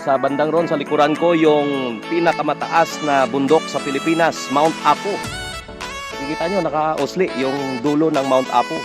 sa bandang ron sa likuran ko yung pinakamataas na bundok sa Pilipinas, Mount Apo. Nakikita nyo, naka-usli yung dulo ng Mount Apo.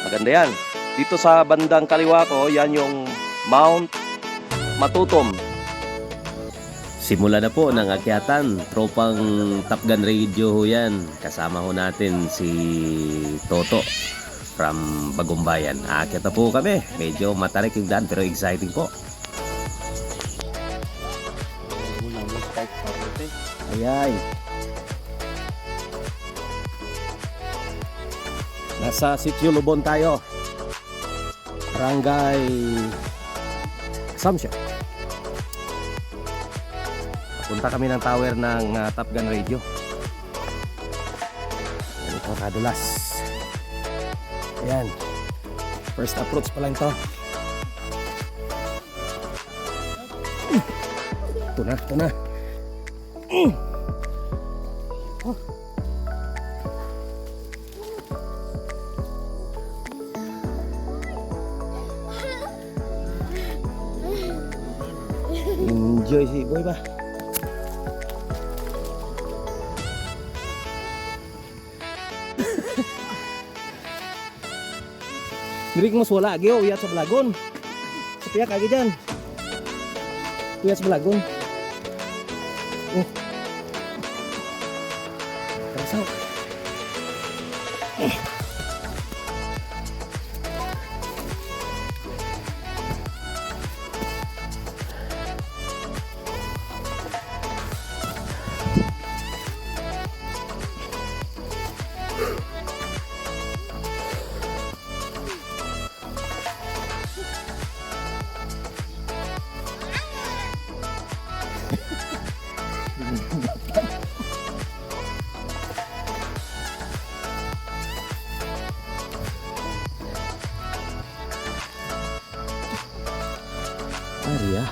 Maganda yan. Dito sa bandang kaliwa ko, yan yung Mount Matutom. Simula na po ng akyatan, tropang Top Gun Radio ho yan. Kasama ho natin si Toto from Bagumbayan. Aakyat na po kami. Medyo matarik yung daan pero exciting po. Ayay. Nasa Sitio Lubon tayo. Barangay Assumption. Punta kami ng tower ng Top Gun Radio. Ganito kadulas. Ayan. First approach pa lang to. Ito na, ito na. Oh. Enjoy si boy ba? Diri mo wala agi uyat sa balagon. Sapiak agi diyan. Uyat sa balagon. Oh. Rasaw. Aria.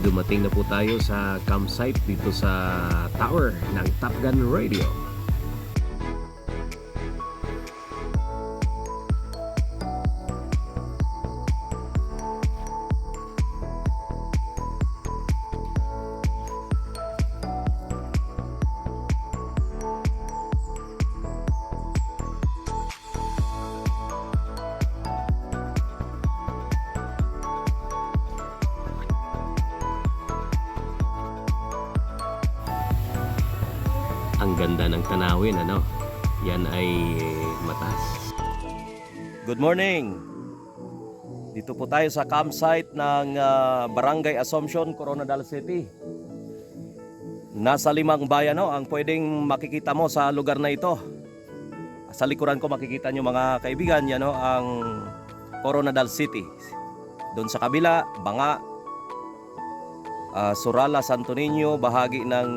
Dumating na po tayo sa campsite dito sa tower ng Top Gun Radio. Ang ganda ng tanawin, ano? Yan ay mataas. Good morning. Dito po tayo sa campsite ng Barangay Assumption, Coronadal City. Nasa 5 bayan ang pwedeng makikita mo sa lugar na ito. Sa likuran ko makikita nyo mga kaibigan, yan ang Coronadal City. Doon sa kabila, Banga, Surala, Santo Niño, bahagi ng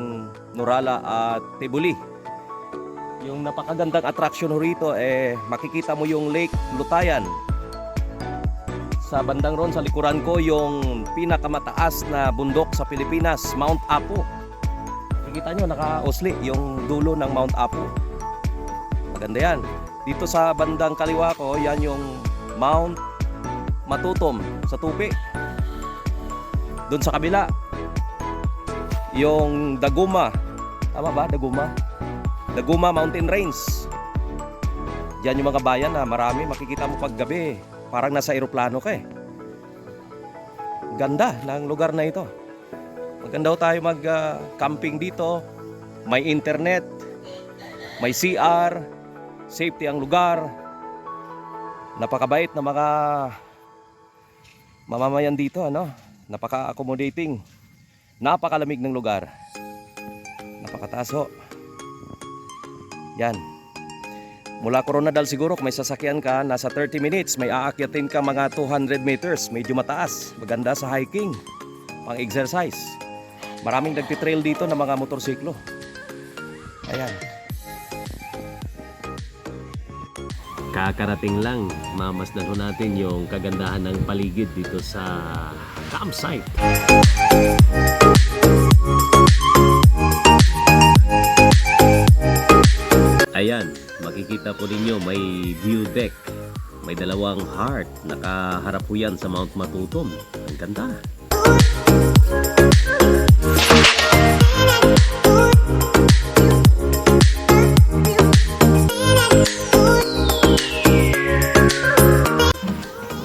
Nurala at Tibuli. Yung napakagandang attraction ho rito, makikita mo yung Lake Lutayan. Sa bandang ron, sa likuran ko, yung pinakamataas na bundok sa Pilipinas, Mount Apo. Makikita nyo, naka-usli yung dulo ng Mount Apo. Maganda yan. Dito sa bandang kaliwa ko, yan yung Mount Matutom sa Tupi. Doon sa kabila, yung Daguma. Tama ba? Daguma Mountain Range. Diyan yung mga bayan na marami. Makikita mo pag gabi. Parang nasa eroplano ka eh. Ganda ng lugar na ito. Maganda ho tayo mag-camping dito. May internet. May CR. Safety ang lugar. Napakabait na mga mamamayan dito, ano? Napaka-accommodating. Napakalamig ng lugar. Napakataas ho. Yan. Mula Coronadal siguro kung may sasakyan ka, nasa 30 minutes, may aakyatin ka mga 200 meters. Medyo mataas. Maganda sa hiking. Pang exercise. Maraming nagtitrail dito ng mga motorsiklo. Ayan. Kakarating lang, mamasdan ho natin yung kagandahan ng paligid dito sa campsite. Ayan, makikita po ninyo may view deck. May dalawang heart, nakaharap po yan sa Mount Matutom. Ang ganda.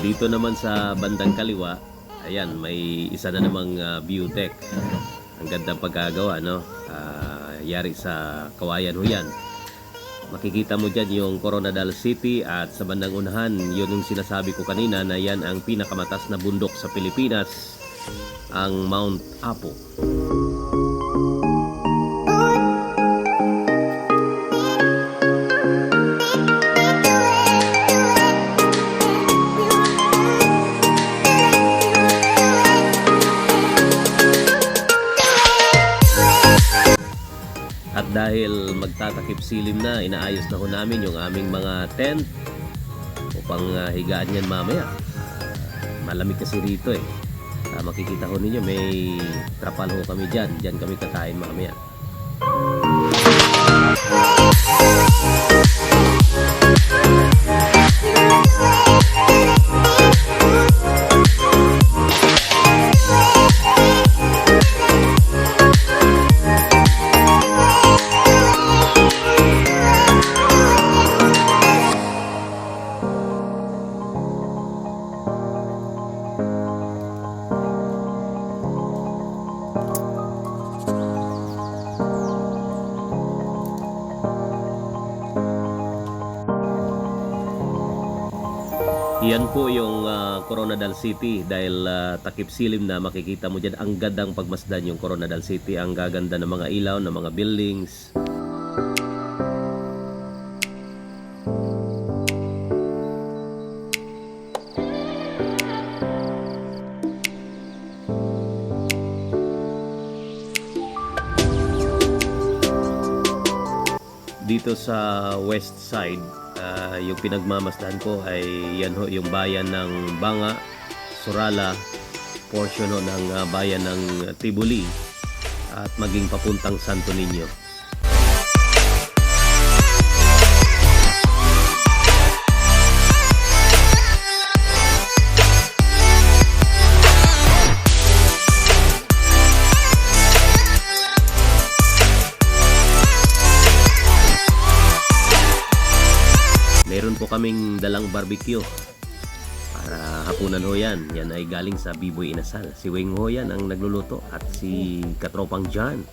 Dito naman sa bandang kaliwa, ayan, may isa na namang view deck. Ang gandang pagkagawa, no? Yari sa kawayan ho yan. Makikita mo dyan yung Coronadal City at sa bandang unahan, yun yung sinasabi ko kanina na yan ang pinakamatas na bundok sa Pilipinas, ang Mount Apo. At dahil magtatakip silim na, inaayos na ho namin yung aming mga tent upang higaan yan mamaya. Malamig kasi rito eh. Makikita ho ninyo may trapal ho kami dyan. Dyan kami kakain mamaya. Yan po yung Coronadal City dahil takip silim na makikita mo dyan. Ang gandang pagmasdan yung Coronadal City. Ang gaganda ng mga ilaw, ng mga buildings. Dito sa west side, yung pinagmamasdahan ko ay yan ho, yung bayan ng Banga, Surala, portion ho ng bayan ng Tibuli at maging papuntang Santo Niño. Meron po kaming dalang barbecue para hapunan ho yan. Yan ay galing sa Biboy Inasal. Si Weng ho yan ang nagluluto at si Katropang John.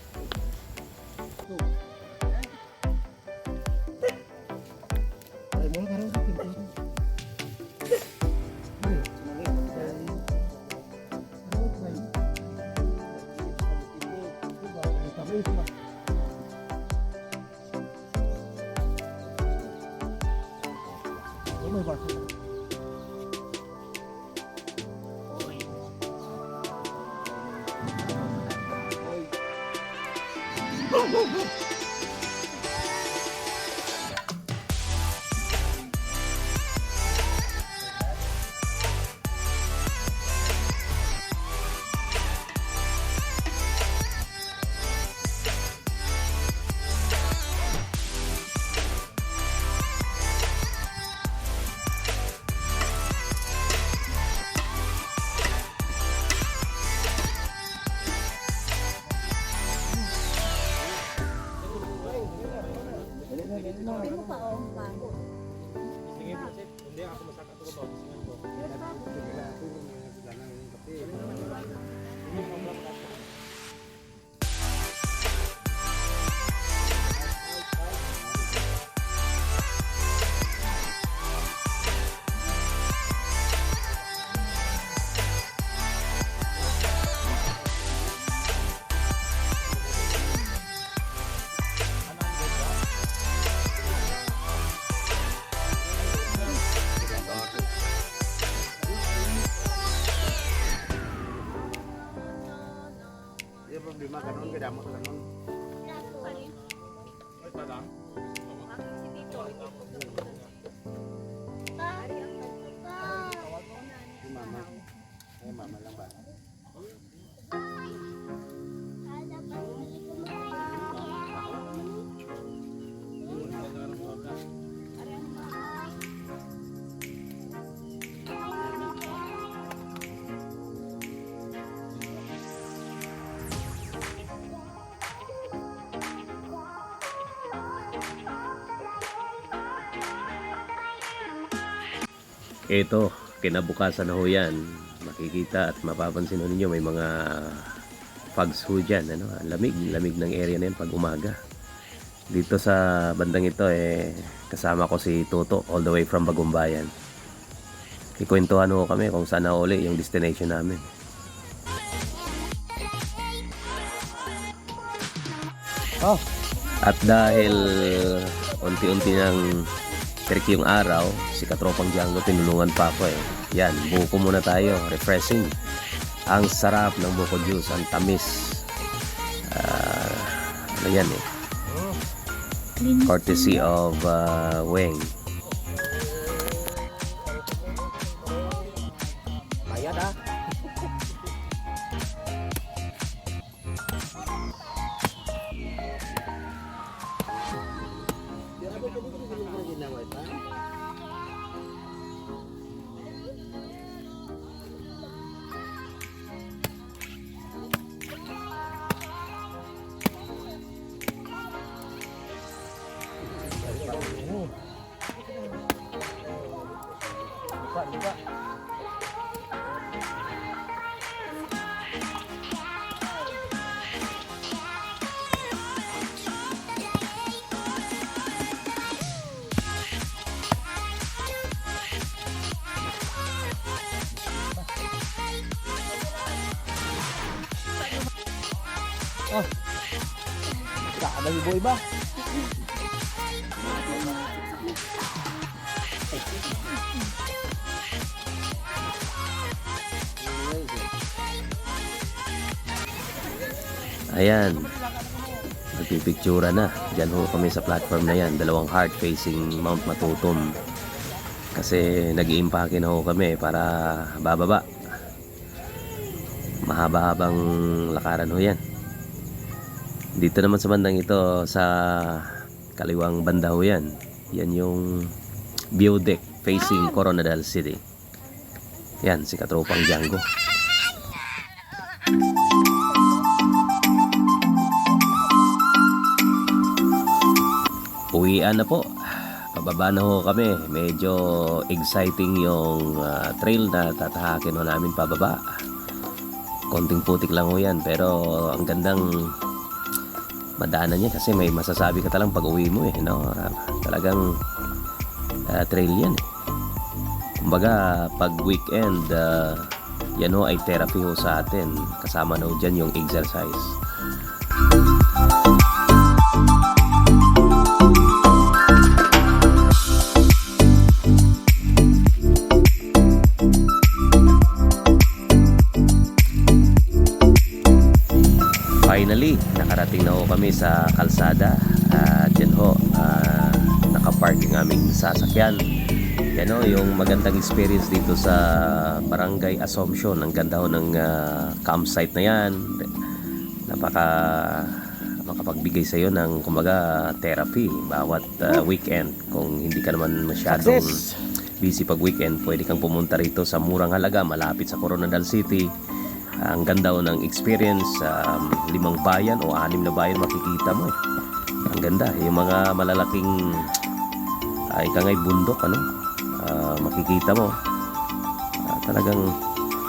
Ito, kinabukasan na ho yan. Makikita at mapapansin ho ninyo may mga fogs ho dyan. Ano? Lamig ng area na yan pag umaga. Dito sa bandang ito, kasama ko si Toto all the way from Bagumbayan. Ikwentuhan ho kami kung saan na uli yung destination namin. Oh. At dahil unti-unti ng trick yung araw, si Katropang Django tinulungan pa ako eh. Yan, buko muna tayo, refreshing. Ang sarap ng buko juice, ang tamis. Ano yan eh. Courtesy of Weng. Ayan ah. Kabay boy ba? Ayan, magpipictura na. Diyan ho kami sa platform na yan, dalawang heart facing Mount Matutum. Kasi nag-iimpake na ho kami para bababa. Mahaba-habang lakaran ho yan. Dito naman sa bandang ito, sa kaliwang banda ho yan. Yan yung view deck facing Coronadal City. Yan, si Katropang Django. Uwian na po. Pababa na ho kami. Medyo exciting yung trail na tatahakin ho namin pababa. Konting putik lang ho yan, pero ang gandang madaanan niya kasi may masasabi ka talang pag uwi mo eh, no? Talagang trail yan eh. Kumbaga pag weekend, yan ho ay therapy ho sa atin. Kasama na ho dyan yung exercise. Finally, nakarating na ho kami sa kalsada. Dyan ho, nakapark yung aming sasakyan. Yan ho, yung magandang experience dito sa Barangay Assumption. Ang ganda ho ng campsite na yan. Makapagbigay sa iyo ng kumbaga therapy bawat weekend. Kung hindi ka naman masyadong busy pag weekend, pwede kang pumunta rito sa murang halaga, malapit sa Coronadal City. Ang ganda ho ng experience, 5 bayan o 6 na bayan makikita mo eh. Ang ganda, yung mga malalaking ikangay bundok, ano, makikita mo. Talagang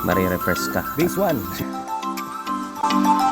marirefresh ka. Base 1.